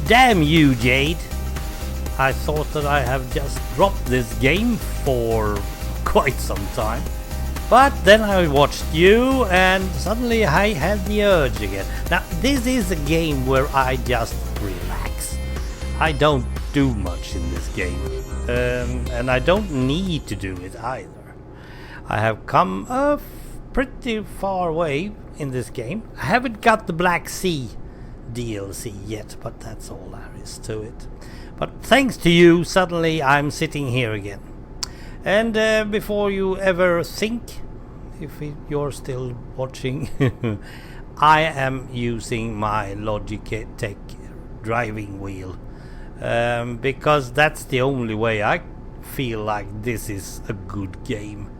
Damn you, Jade. I thought that I have just dropped this game for quite some time. But then I watched you and suddenly I had the urge again. Now this is a game where I just relax. I don't do much in this game. And I don't need to do it either. I have come pretty far away in this game. I haven't got the Black Sea DLC yet, but that's all there is to it. But thanks to you, suddenly I'm sitting here again. And before you ever think, if you're still watching, I am using my Logitech driving wheel. Because that's the only way I feel like this is a good game.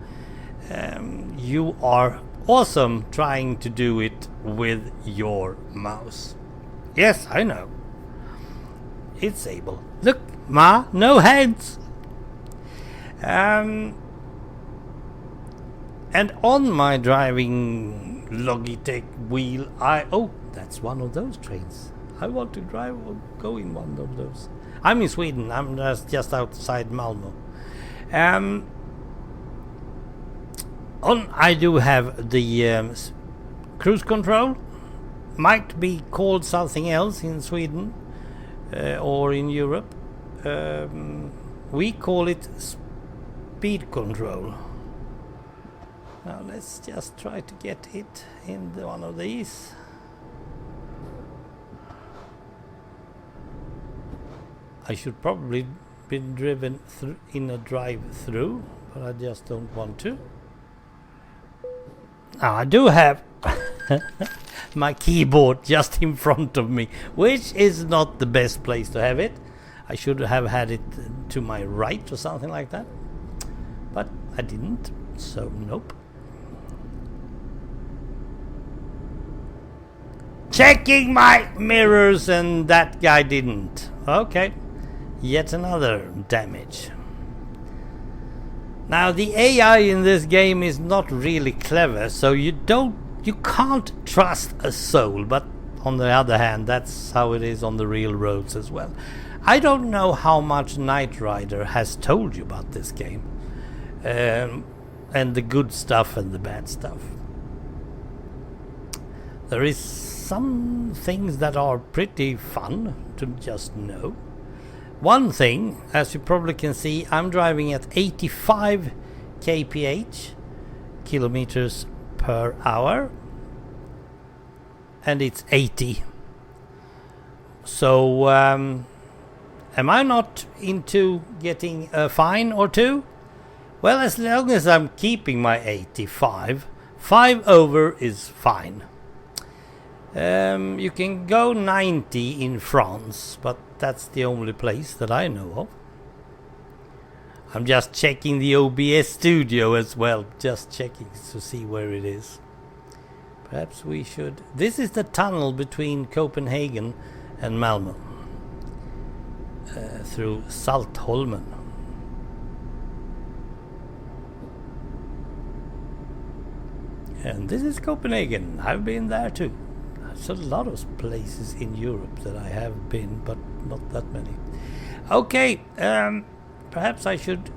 You are awesome trying to do it with your mouse. Yes, I know. It's able. Look, Ma, no hands. And on my driving Logitech wheel, oh, that's one of those trains. I want to drive or go in one of those. I'm in Sweden. I'm just outside Malmö. I do have the cruise control. Might be called something else in Sweden or in Europe. We call it speed control. Now let's just try to get it in one of these. I should probably be driven in a drive-through, but I just don't want to. Now I do have my keyboard just in front of me, which is not the best place to have it. I should have had it to my right or something like that, but I didn't, so nope. Checking my mirrors and that guy didn't. Okay, yet another damage. Now the AI in this game is not really clever, so you can't trust a soul, but on the other hand, that's how it is on the real roads as well. I don't know how much Knight Rider has told you about this game, and the good stuff and the bad stuff. There is some things that are pretty fun to just know. One thing, as you probably can see, I'm driving at 85 kph, kilometers per hour, and it's 80. So, am I not into getting a fine or two? Well, as long as I'm keeping my 85, 5 over is fine. You can go 90 in France, but that's the only place that I know of. I'm just checking the OBS studio as well, just checking to see where it is. Perhaps we should... This is the tunnel between Copenhagen and Malmö, through Saltholmen. And this is Copenhagen. I've been there too. There's a lot of places in Europe that I have been, but not that many. Okay, perhaps I should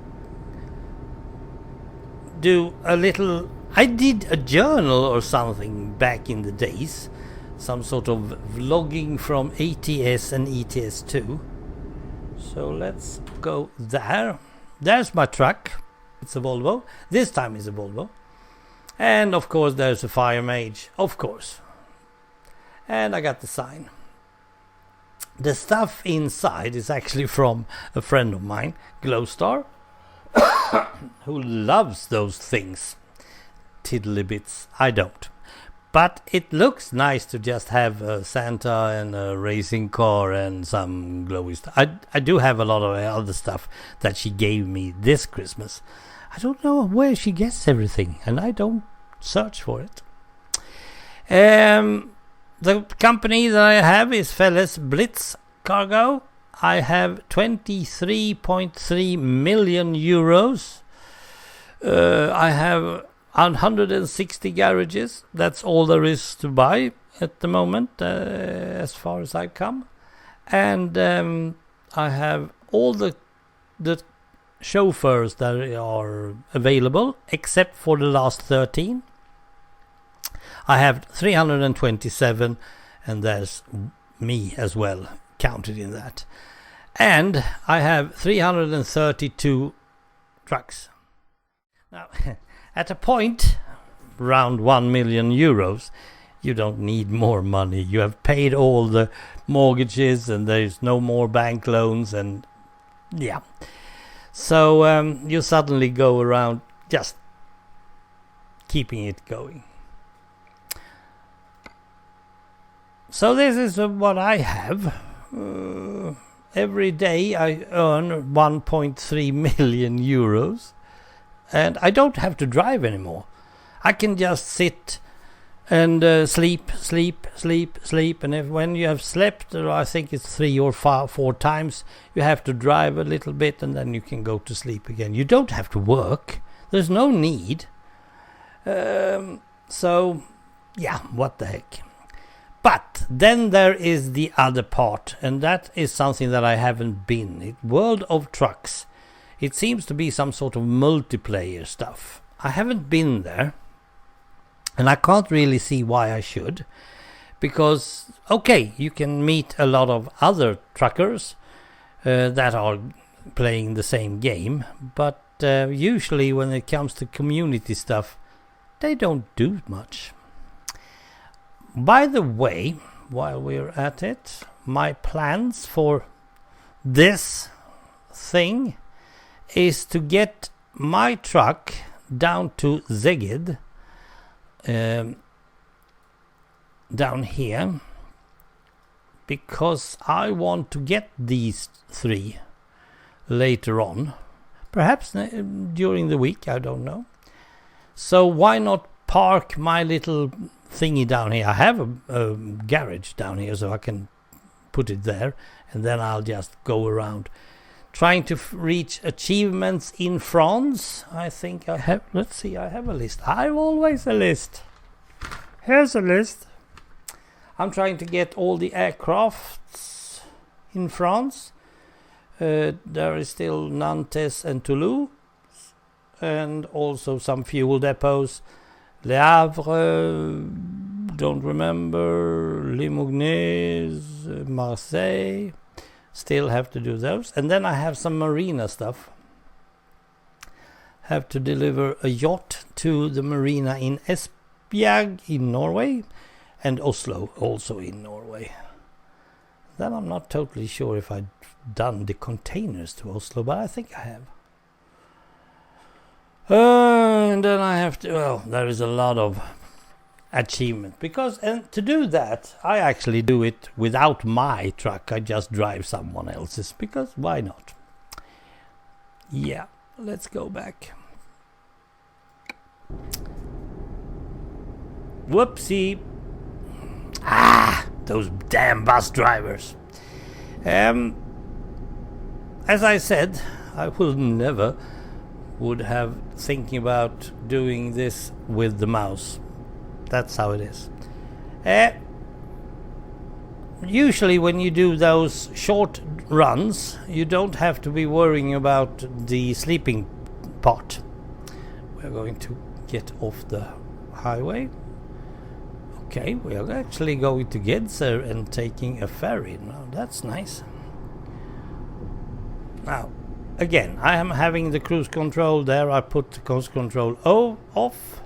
do a little... I did a journal or something back in the days. Some sort of vlogging from ETS and ETS2. So let's go there. There's my truck. It's a Volvo. This time it's a Volvo. And of course there's a Fire Mage. Of course. And I got the sign. The stuff inside is actually from a friend of mine, Glowstar, who loves those things. Tiddlybits. I don't. But it looks nice to just have a Santa and a racing car and some glowy stuff. I do have a lot of other stuff that she gave me this Christmas. I don't know where she gets everything, and I don't search for it. The company that I have is Fellonius Blitz Cargo. I have 23.3 million euros. I have 160 garages. That's all there is to buy at the moment, as far as I come. And I have all the chauffeurs that are available except for the last 13. I have 327, and there's me as well counted in that. And I have 332 trucks. Now, at a point around 1 million euros, you don't need more money. You have paid all the mortgages and there's no more bank loans, and yeah. So you suddenly go around just keeping it going. So this is what I have. Every day I earn 1.3 million euros, and I don't have to drive anymore. I can just sit and sleep, and when you have slept, I think it's 3 or 4 times, you have to drive a little bit and then you can go to sleep again. You don't have to work. There's no need. So, yeah, what the heck. But then there is the other part, and that is something that I haven't been. World of Trucks. It seems to be some sort of multiplayer stuff. I haven't been there, and I can't really see why I should. Because, okay, you can meet a lot of other truckers that are playing the same game, but usually when it comes to community stuff, they don't do much. By the way, while we're at it, my plans for this thing is to get my truck down to Szeged, down here, because I want to get these 3 later on, perhaps during the week, I don't know. So why not park my little thingy down here? I have a garage down here, so I can put it there, and then I'll just go around trying to reach achievements in France. I think I have, let's see, I have a list. I have always a list. Here's a list. I'm trying to get all the aircrafts in France. There is still Nantes and Toulouse, and also some fuel depots. Le Havre, don't remember, Limoges, Marseille, still have to do those. And then I have some marina stuff. Have to deliver a yacht to the marina in Esbjerg in Norway, and Oslo also in Norway. Then I'm not totally sure if I've done the containers to Oslo, but I think I have. And then I have to, well, there is a lot of achievement, because, and to do that I actually do it without my truck. I just drive someone else's, because why not? Yeah, let's go back. Whoopsie. Those damn bus drivers. As I said, I will never would have thinking about doing this with the mouse. That's how it is. Usually when you do those short runs, you don't have to be worrying about the sleeping part. We're going to get off the highway. Okay, we are actually going to Gedser and taking a ferry. Now that's nice. Now, again, I am having the cruise control there. I put the cruise control off.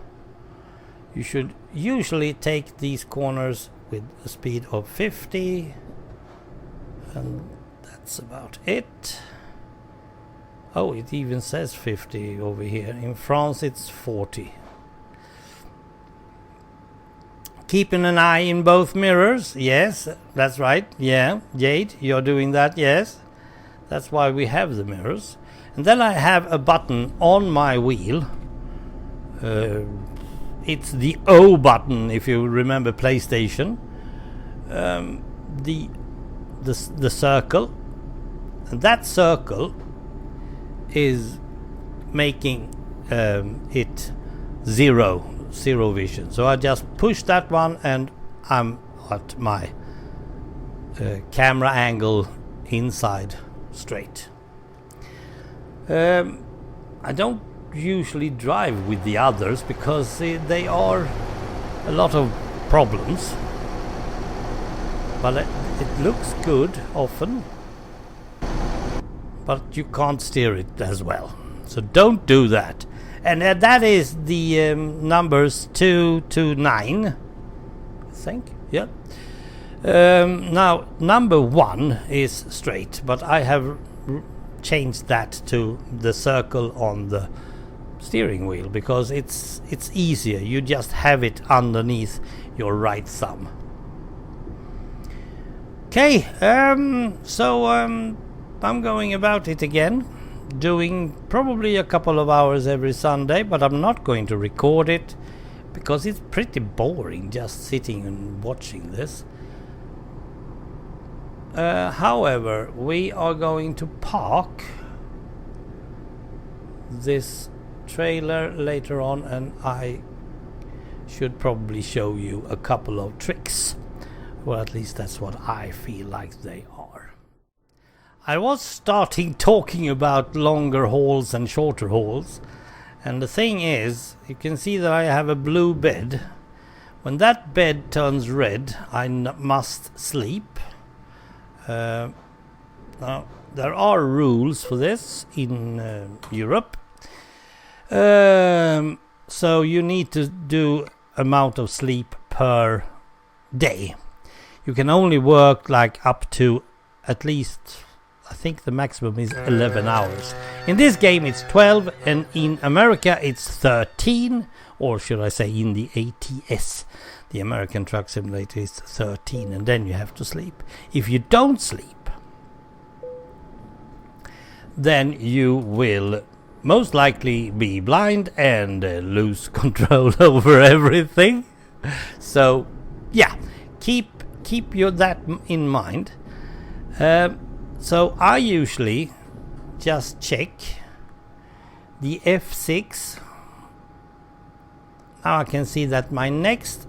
You should usually take these corners with a speed of 50. And that's about it. Oh, it even says 50 over here. In France it's 40. Keeping an eye in both mirrors. Yes, that's right. Yeah, Jade, you're doing that. Yes, that's why we have the mirrors. And then I have a button on my wheel. It's the O button, if you remember PlayStation. The circle, and that circle is making it zero vision. So I just push that one, and I'm at my camera angle inside straight. I don't usually drive with the others because they are a lot of problems, but it looks good often, but you can't steer it as well, so don't do that. And that is the numbers 2 to 9, I think. Yeah. Now number 1 is straight, but I have changed that to the circle on the steering wheel because it's easier. You just have it underneath your right thumb. Okay, so I'm going about it again, doing probably a couple of hours every Sunday, but I'm not going to record it because it's pretty boring just sitting and watching this. However, we are going to park this trailer later on, and I should probably show you a couple of tricks. Well, at least that's what I feel like they are. I was starting talking about longer hauls and shorter hauls, and the thing is, you can see that I have a blue bed. When that bed turns red, I must sleep. Now, there are rules for this in Europe. So you need to do amount of sleep per day. You can only work like up to at least, I think the maximum is 11 hours. In this game it's 12, and in America it's 13, or should I say in the ATS, the American Truck Simulator, is 13, and then you have to sleep. If you don't sleep, then you will most likely be blind and lose control over everything. So yeah, keep that in mind. So I usually just check the F6. Now I can see that my next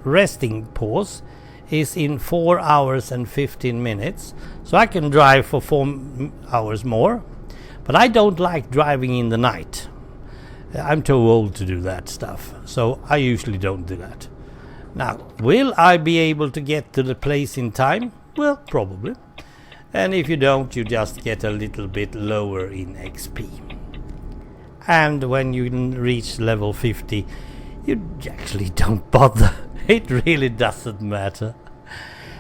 resting pause is in 4 hours and 15 minutes, so I can drive for 4 hours more. But I don't like driving in the night. I'm too old to do that stuff, so I usually don't do that. Now, will I be able to get to the place in time? Well, probably. And if you don't, you just get a little bit lower in XP. And when you reach level 50, you actually don't bother. It really doesn't matter.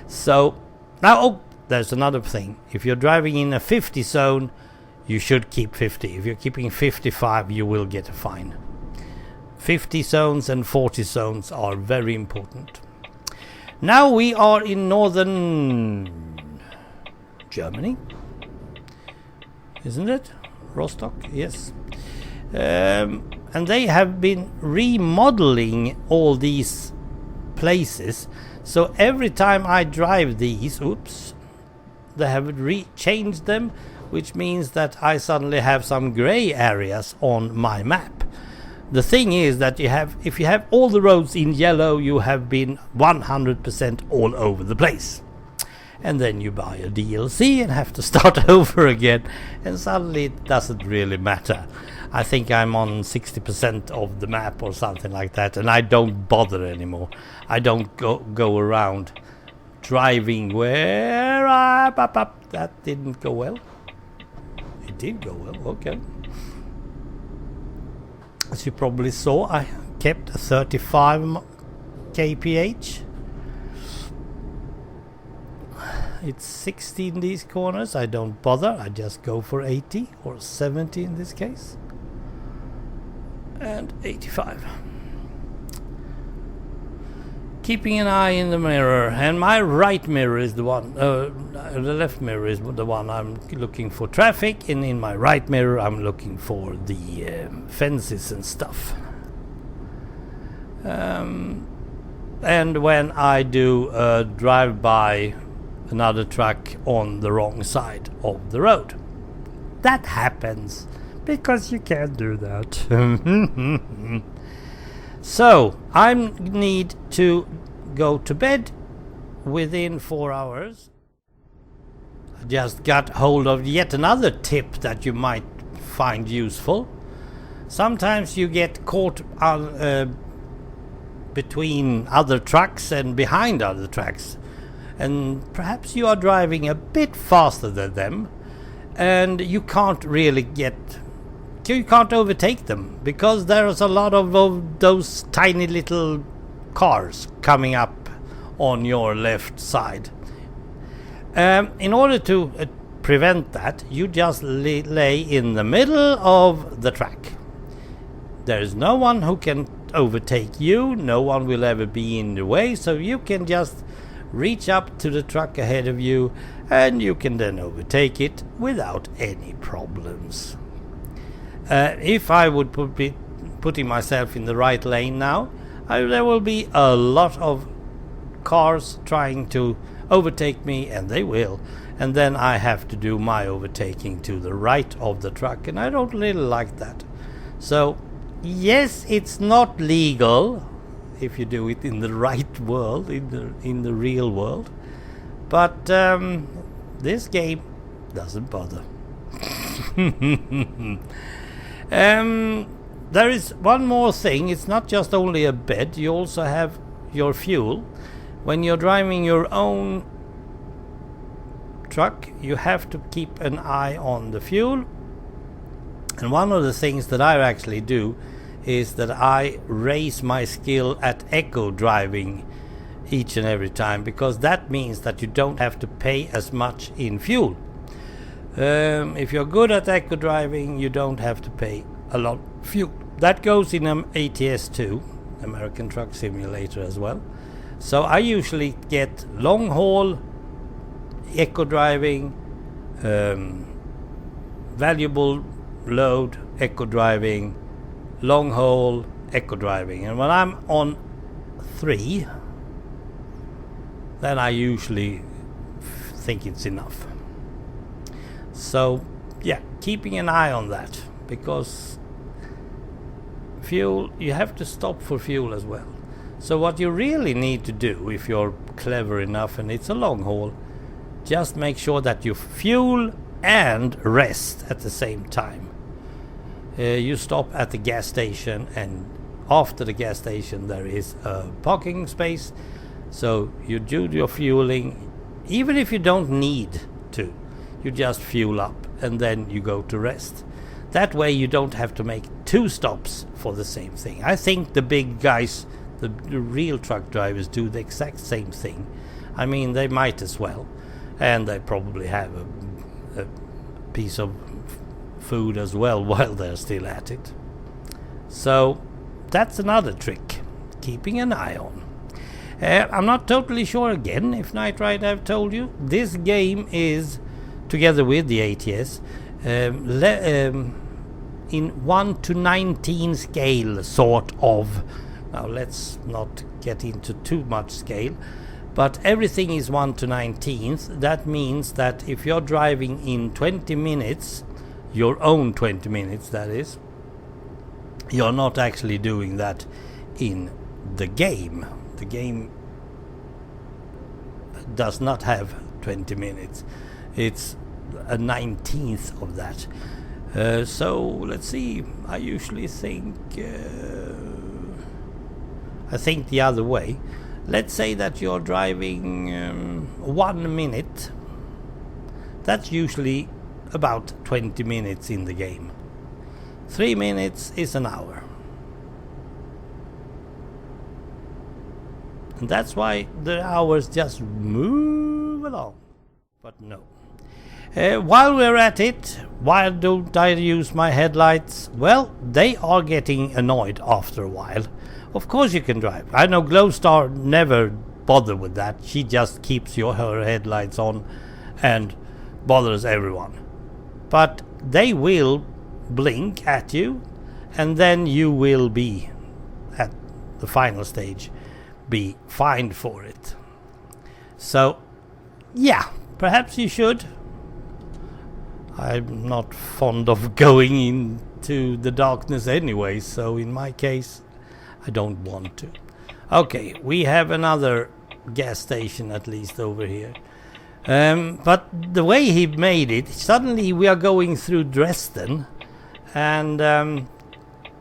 So, now, there's another thing. If you're driving in a 50 zone, you should keep 50. If you're keeping 55, you will get a fine. 50 zones and 40 zones are very important. Now we are in northern Germany, isn't it? Rostock, yes. And they have been remodeling all these places. So every time I drive these, they have changed them, which means that I suddenly have some gray areas on my map. The thing is that if you have all the roads in yellow, you have been 100% all over the place. And then you buy a DLC and have to start over again, and suddenly it doesn't really matter. I think I'm on 60% of the map or something like that, and I don't bother anymore. I don't go around driving where that didn't go well. It did go well, okay. As you probably saw, I kept a 35 kph. It's 60 in these corners. I don't bother. I just go for 80 or 70 in this case. And 85. Keeping an eye in the mirror, and my right mirror is the one, the left mirror is the one I'm looking for traffic, and in my right mirror I'm looking for the fences and stuff. And when I do a drive-by another truck on the wrong side of the road. That happens because you can't do that. So I need to go to bed within 4 hours. I just got hold of yet another tip that you might find useful. Sometimes you get caught between other trucks and behind other trucks, and perhaps you are driving a bit faster than them, and you can't overtake them because there's a lot of those tiny little cars coming up on your left side. In order to prevent that, you just lay in the middle of the track. There is no one who can overtake you, no one will ever be in the way, so you can just reach up to the truck ahead of you and you can then overtake it without any problems. If I would be putting myself in the right lane now, there will be a lot of cars trying to overtake me, and they will, and then I have to do my overtaking to the right of the truck, and I don't really like that. So yes, it's not legal if you do it in the right world, in the real world, but this game doesn't bother. There is one more thing. It's not just only a bed, you also have your fuel. When you're driving your own truck, you have to keep an eye on the fuel. And one of the things that I actually do is that I raise my skill at eco driving each and every time, because that means that you don't have to pay as much in fuel. If you're good at eco driving, you don't have to pay a lot of fuel. That goes in ETS2, American Truck Simulator, as well. So I usually get long haul eco driving, valuable load eco driving, long haul eco driving, and when I'm on 3, then I usually think it's enough. So yeah, keeping an eye on that, because fuel, you have to stop for fuel as well. So what you really need to do, if you're clever enough and it's a long haul, just make sure that you fuel and rest at the same time. You stop at the gas station, and after the gas station there is a parking space, so you do your fueling. Even if you don't need to, you just fuel up and then you go to rest. That way you don't have to make 2 stops for the same thing. I think the big guys, the real truck drivers, do the exact same thing. I mean, they might as well, and they probably have a piece of food as well while they're still at it. So that's another trick, keeping an eye on. I'm not totally sure again if Night Ride have told you. This game is, together with the ATS, in 1 to 19 scale, sort of. Now let's not get into too much scale, but everything is 1 to 19th. That means that if you're driving in 20 minutes, your own 20 minutes that is, you're not actually doing that in the game. The game does not have 20 minutes. It's a 19th of that. So let's see, I usually think the other way. Let's say that you're driving 1 minute. That's usually about 20 minutes in the game. 3 minutes is an hour. And that's why the hours just move along. But no. While we're at it, why don't I use my headlights? Well, they are getting annoyed after a while. Of course you can drive. I know Glowstar never bothered with that. She just keeps her headlights on and bothers everyone. But they will blink at you, and then you will be, at the final stage, be fined for it. So yeah, perhaps you should. I'm not fond of going into the darkness anyway, so in my case I don't want to. Okay, we have another gas station, at least over here. But the way he made it, suddenly we are going through Dresden, and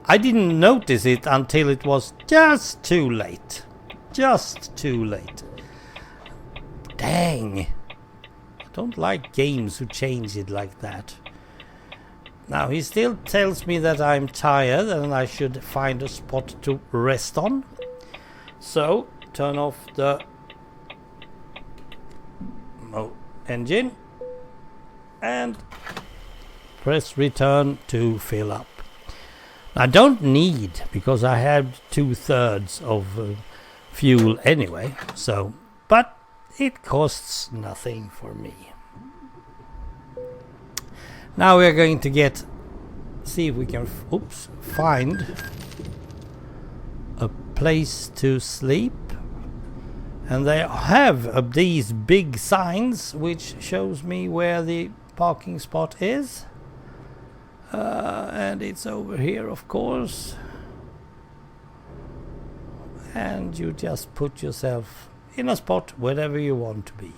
I didn't notice it until it was just too late. Just too late. Dang. I don't like games who change it like that. Now he still tells me that I'm tired and I should find a spot to rest on. So turn off the engine and press return to fill up. I don't need, because I have 2/3 of fuel anyway, so, but it costs nothing for me. Now we are going to see if we can find a place to sleep. And they have these big signs which shows me where the parking spot is. And it's over here, of course. And you just put yourself in a spot wherever you want to be.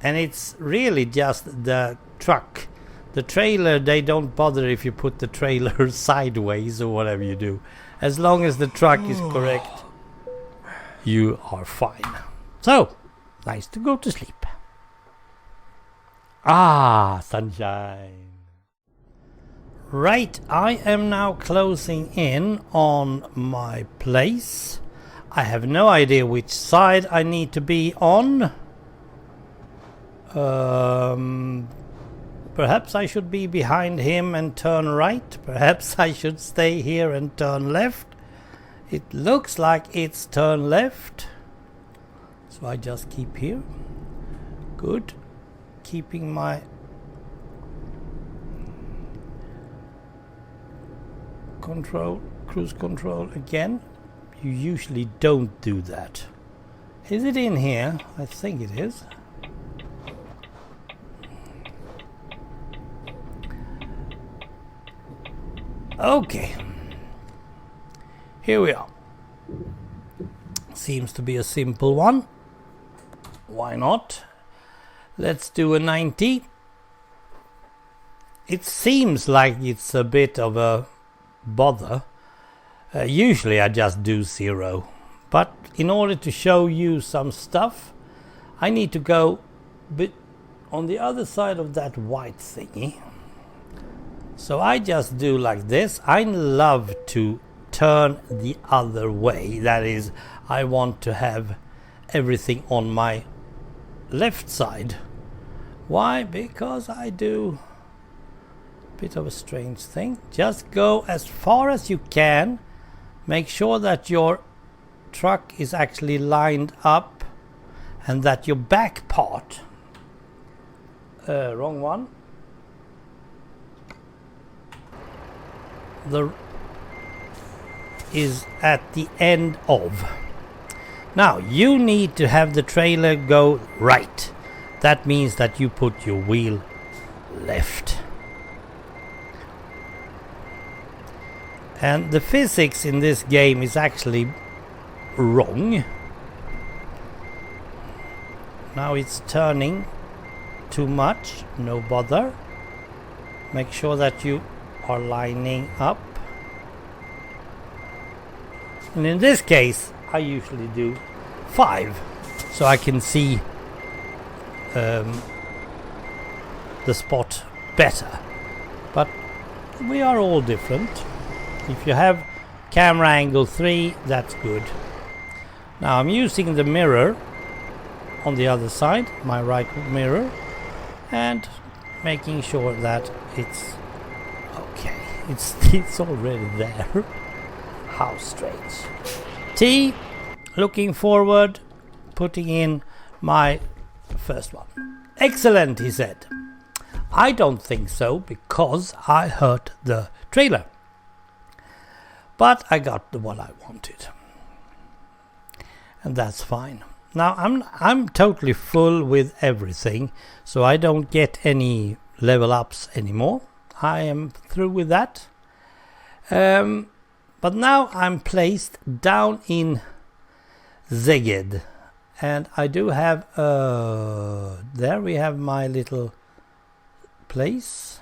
And it's really just the truck. The trailer, they don't bother if you put the trailer sideways or whatever you do. As long as the truck is correct, you are fine. So, nice to go to sleep. Ah, sunshine. Right, I am now closing in on my place. I have no idea which side I need to be on. Perhaps I should be behind him and turn right. Perhaps I should stay here and turn left. It looks like it's turn left. So I just keep here. Good. Keeping my cruise control again. You usually don't do that. Is it in here? I think it is. Okay, here we are. Seems to be a simple one. Why not? Let's do a 90. It seems like it's a bit of a bother. Usually I just do 0. But in order to show you some stuff, I need to go a bit on the other side of that white thingy. So I just do like this. I love to turn the other way. That is, I want to have everything on my left side. Why? Because I do a bit of a strange thing. Just go as far as you can. Make sure that your truck is actually lined up and that your back part, wrong one, is at the end of. Now you need to have the trailer go right. That means that you put your wheel left. And the physics in this game is actually wrong. Now it's turning too much, no bother. Make sure that you are lining up. And in this case I usually do 5 so I can see the spot better, but we are all different. If you have camera angle 3, that's good. Now I'm using the mirror on the other side, my right mirror, and making sure that it's okay. It's already there. How strange. T, looking forward, putting in my first one. Excellent, he said. I don't think so, because I hurt the trailer. But I got the one I wanted. And that's fine. Now I'm totally full with everything, so I don't get any level ups anymore. I am through with that. But now I'm placed down in Szeged, and I do have there we have my little place.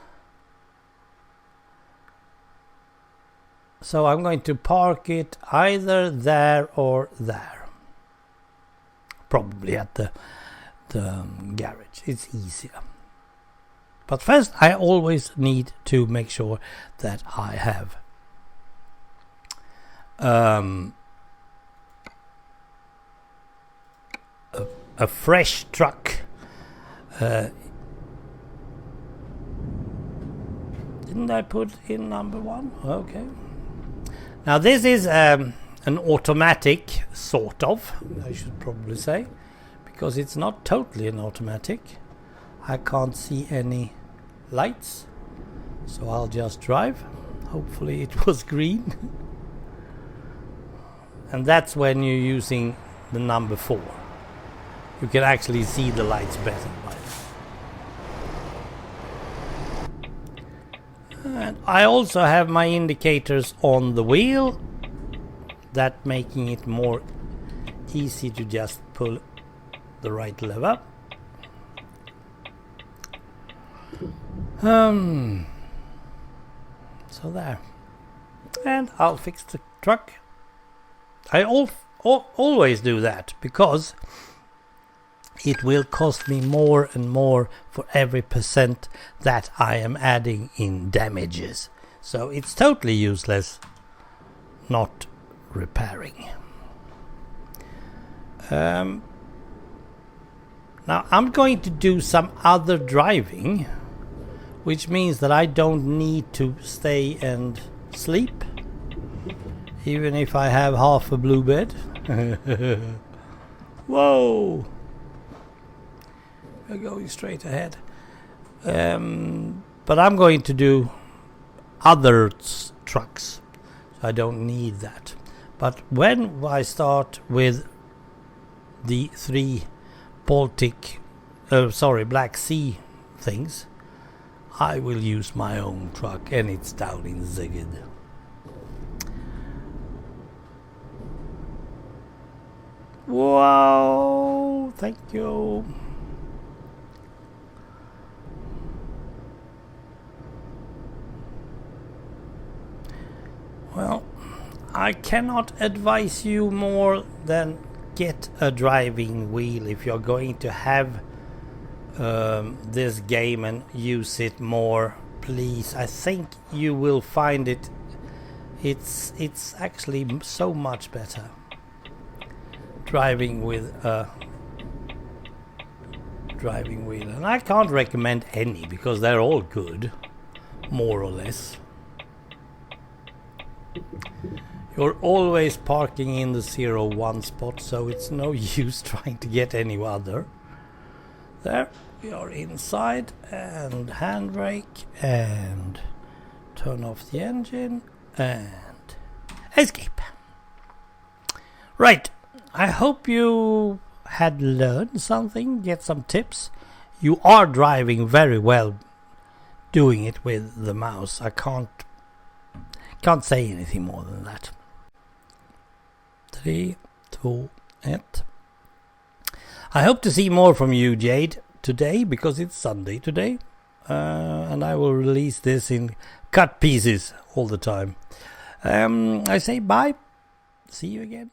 So I'm going to park it either there or there. Probably at the garage. It's easier. But first I always need to make sure that I have a fresh truck. Didn't I put in number 1? Okay. Now this is an automatic, sort of, I should probably say, because it's not totally an automatic. I can't see any lights, so I'll just drive. Hopefully it was green. And that's when you're using the number 4. You can actually see the lights better by that. And I also have my indicators on the wheel, that making it more easy to just pull the right lever. So there. And I'll fix the truck. I always do that because it will cost me more and more for every % that I am adding in damages. So it's totally useless not repairing. Now I'm going to do some other driving, which means that I don't need to stay and sleep, even if I have half a blue bed. Whoa! We're going straight ahead. But I'm going to do other trucks, so I don't need that. But when I start with the 3 Black Sea things, I will use my own truck, and it's down in Szeged. Wow, thank you. Well, I cannot advise you more than get a driving wheel if you're going to have this game and use it more. Please, I think you will find it's actually so much better driving with a driving wheel, and I can't recommend any because they're all good, more or less. You're always parking in the 0-1 spot, so it's no use trying to get any other. There, we are inside, and handbrake, and turn off the engine, and escape. Right, I hope you had learned something, get some tips. You are driving very well doing it with the mouse. I can't say anything more than that. 3, 2, 1. I hope to see more from you, Jade, today, because it's Sunday today. And I will release this in cut pieces all the time. I say bye. See you again.